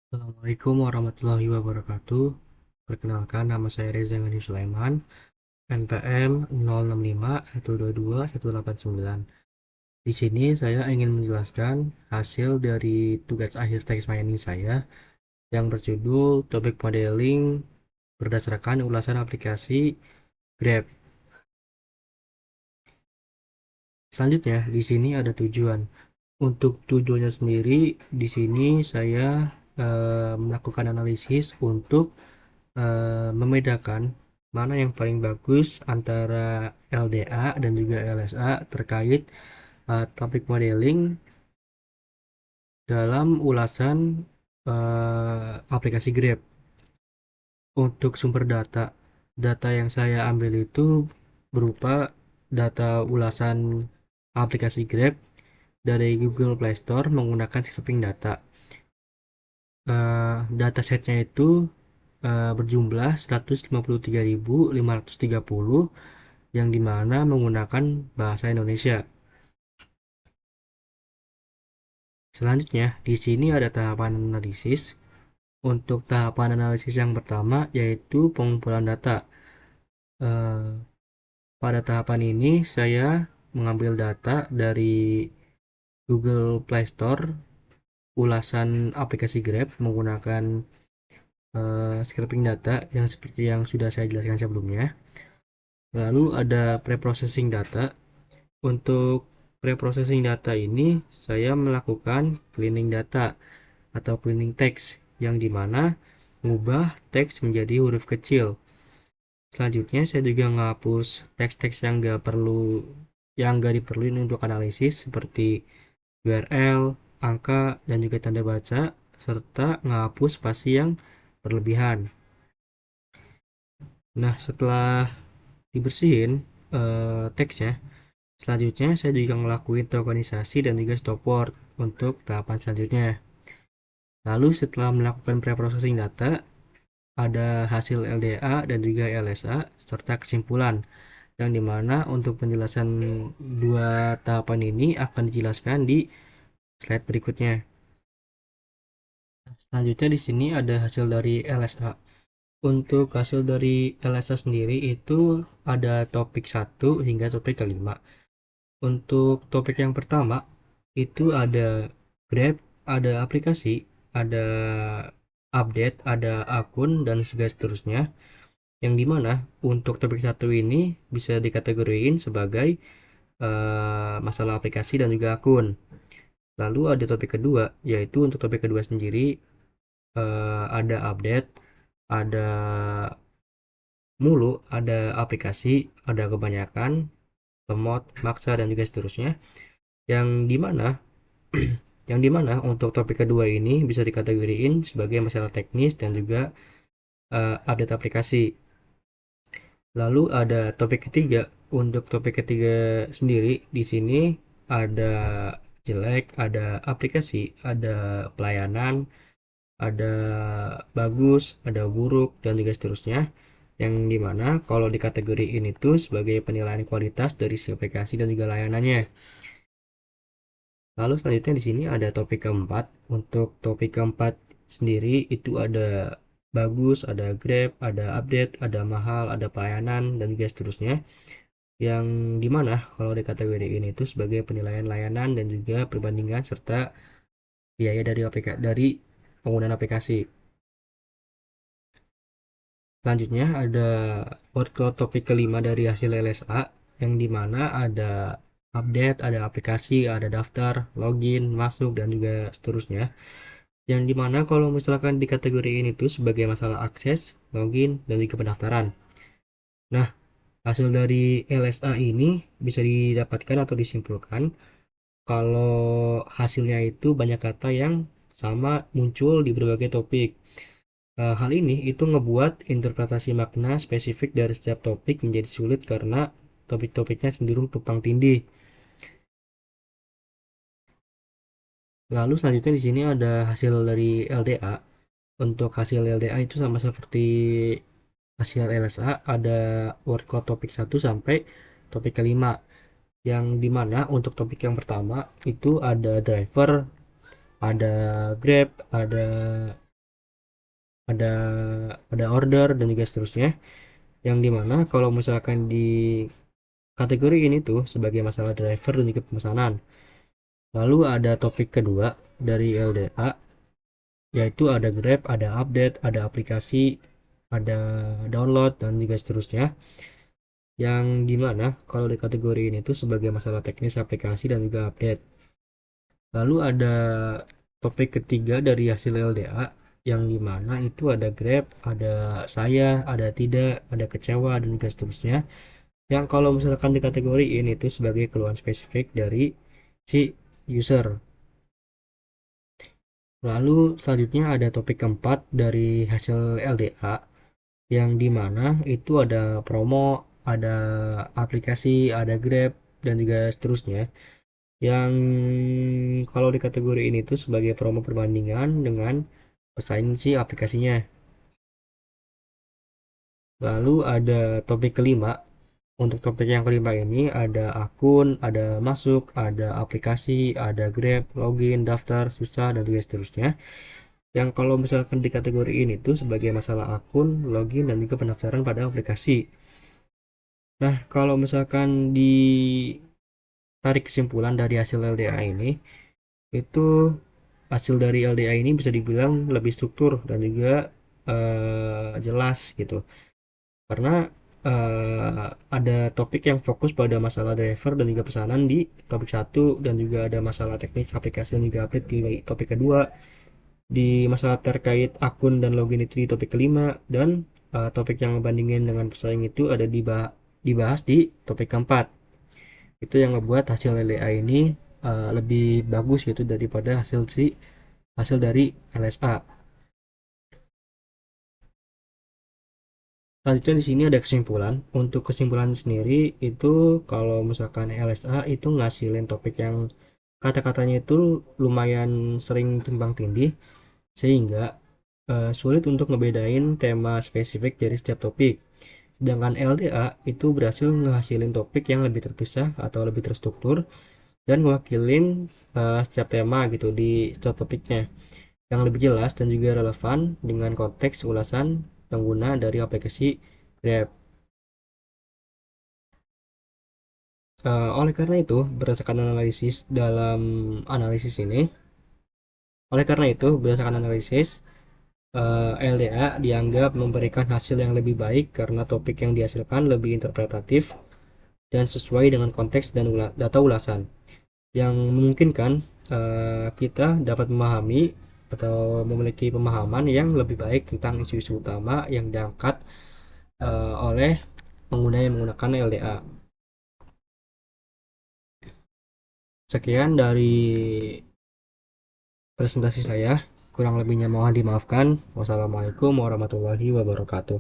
Assalamualaikum warahmatullahi wabarakatuh. Perkenalkan, nama saya Reza Ngadi Sulaiman, NPM 0651221189. Di sini saya ingin menjelaskan hasil dari tugas akhir teks mining saya yang berjudul Topic Modeling berdasarkan ulasan aplikasi Grab. Selanjutnya, di sini ada tujuan. Untuk tujuannya sendiri, di sini saya melakukan analisis untuk membedakan mana yang paling bagus antara LDA dan juga LSA terkait topik modeling dalam ulasan aplikasi Grab. Untuk sumber data, data yang saya ambil itu berupa data ulasan aplikasi Grab dari Google Play Store menggunakan scraping data. Datasetnya itu berjumlah 153.530 yang dimana menggunakan bahasa Indonesia. Selanjutnya, di sini ada tahapan analisis. Untuk tahapan analisis yang pertama yaitu pengumpulan data. Eh, Pada tahapan ini saya mengambil data dari Google Play Store ulasan aplikasi Grab menggunakan scraping data yang seperti yang sudah saya jelaskan sebelumnya. Lalu ada preprocessing data. Untuk preprocessing data ini saya melakukan cleaning data atau cleaning text yang dimana mengubah teks menjadi huruf kecil. Selanjutnya saya juga menghapus teks-teks yang nggak diperluin untuk analisis seperti URL, angka, dan juga tanda baca serta menghapus spasi yang berlebihan. Nah, setelah dibersihin teksnya, selanjutnya saya juga ngelakuin tokenisasi dan juga stop word untuk tahapan selanjutnya. Lalu setelah melakukan preprocessing data, ada hasil LDA dan juga LSA serta kesimpulan yang dimana untuk penjelasan dua tahapan ini akan dijelaskan di slide berikutnya. Selanjutnya di sini ada hasil dari LSA. Untuk hasil dari LSA sendiri itu ada topik 1 hingga topik kelima. Untuk topik yang pertama itu ada Grab, ada aplikasi, ada update, ada akun, dan segala seterusnya. Yang dimana untuk topik satu ini bisa dikategoriin sebagai masalah aplikasi dan juga akun. Lalu ada topik kedua, yaitu untuk topik kedua sendiri ada update, ada mulu, ada aplikasi, ada kebanyakan, lemot, maksa, dan juga seterusnya. Yang dimana yang dimana untuk topik kedua ini bisa dikategoriin sebagai masalah teknis dan juga update aplikasi. Lalu ada topik ketiga. Untuk topik ketiga sendiri di sini ada jelek, ada aplikasi, ada pelayanan, ada bagus, ada buruk, dan juga seterusnya. Yang dimana kalau di kategori ini tuh sebagai penilaian kualitas dari si aplikasi dan juga layanannya. Lalu selanjutnya di sini ada topik keempat. Untuk topik keempat sendiri itu ada bagus, ada Grab, ada update, ada mahal, ada pelayanan, dan juga seterusnya. Yang dimana kalau di kategori ini itu sebagai penilaian layanan dan juga perbandingan serta biaya dari penggunaan aplikasi. Selanjutnya ada workflow topik kelima dari hasil LSA yang dimana ada update, ada aplikasi, ada daftar, login, masuk, dan juga seterusnya. Yang dimana kalau misalkan di kategori ini tuh sebagai masalah akses, login, dan juga pendaftaran. Nah, hasil dari LSA ini bisa didapatkan atau disimpulkan kalau hasilnya itu banyak kata yang sama muncul di berbagai topik. Hal ini itu ngebuat interpretasi makna spesifik dari setiap topik menjadi sulit karena topik-topiknya cenderung tumpang tindih. Lalu selanjutnya di sini ada hasil dari LDA. Untuk hasil LDA itu sama seperti hasil LSA, ada word cloud topik 1 sampai topik kelima. Yang dimana untuk topik yang pertama itu ada driver, ada Grab, ada ada order dan juga seterusnya, yang dimana kalau misalkan di kategori ini tuh sebagai masalah driver dan juga pemesanan. Lalu ada topik kedua dari LDA, yaitu ada Grab, ada update, ada aplikasi, ada download dan juga seterusnya, yang dimana kalau di kategori ini tuh sebagai masalah teknis aplikasi dan juga update. Lalu ada topik ketiga dari hasil LDA, yang dimana itu ada Grab, ada saya, ada tidak, ada kecewa dan juga seterusnya, yang kalau misalkan di kategori ini itu sebagai keluhan spesifik dari si user. Lalu selanjutnya ada topik keempat dari hasil LDA, yang dimana itu ada promo, ada aplikasi, ada Grab dan juga seterusnya, yang kalau di kategori ini tuh sebagai promo perbandingan dengan pesaing si aplikasinya. Lalu ada topik kelima. Untuk topik yang kelima ini ada akun, ada masuk, ada aplikasi, ada Grab, login, daftar, susah, dan juga seterusnya. Yang kalau misalkan di kategori ini tuh sebagai masalah akun, login, dan juga pendaftaran pada aplikasi. Nah, kalau misalkan ditarik kesimpulan dari hasil LDA ini, itu hasil dari LDA ini bisa dibilang lebih struktur dan juga jelas gitu. Karena ada topik yang fokus pada masalah driver dan juga pesanan di topik satu, dan juga ada masalah teknis aplikasi dan juga update di topik kedua, di masalah terkait akun dan login itu di topik kelima, dan topik yang membandingin dengan pesaing itu ada dibahas di topik keempat. Itu yang membuat hasil LDA ini lebih bagus gitu daripada hasil dari LSA. Selanjutnya di sini ada kesimpulan. Untuk kesimpulan sendiri itu kalau misalkan LSA itu ngasilin topik yang kata-katanya itu lumayan sering tumbang tindih, sehingga sulit untuk ngebedain tema spesifik dari setiap topik. Sedangkan LDA itu berhasil ngehasilin topik yang lebih terpisah atau lebih terstruktur dan mewakilin setiap tema gitu di setiap topiknya, yang lebih jelas dan juga relevan dengan konteks ulasan pengguna dari aplikasi Grab. Oleh karena itu, berdasarkan analisis dalam analisis ini, oleh karena itu, berdasarkan analisis, LDA dianggap memberikan hasil yang lebih baik karena topik yang dihasilkan lebih interpretatif dan sesuai dengan konteks dan data ulasan, yang memungkinkan kita dapat memahami atau memiliki pemahaman yang lebih baik tentang isu-isu utama yang diangkat oleh pengguna yang menggunakan LDA. Sekian dari presentasi saya, kurang lebihnya mohon dimaafkan. Wassalamualaikum warahmatullahi wabarakatuh.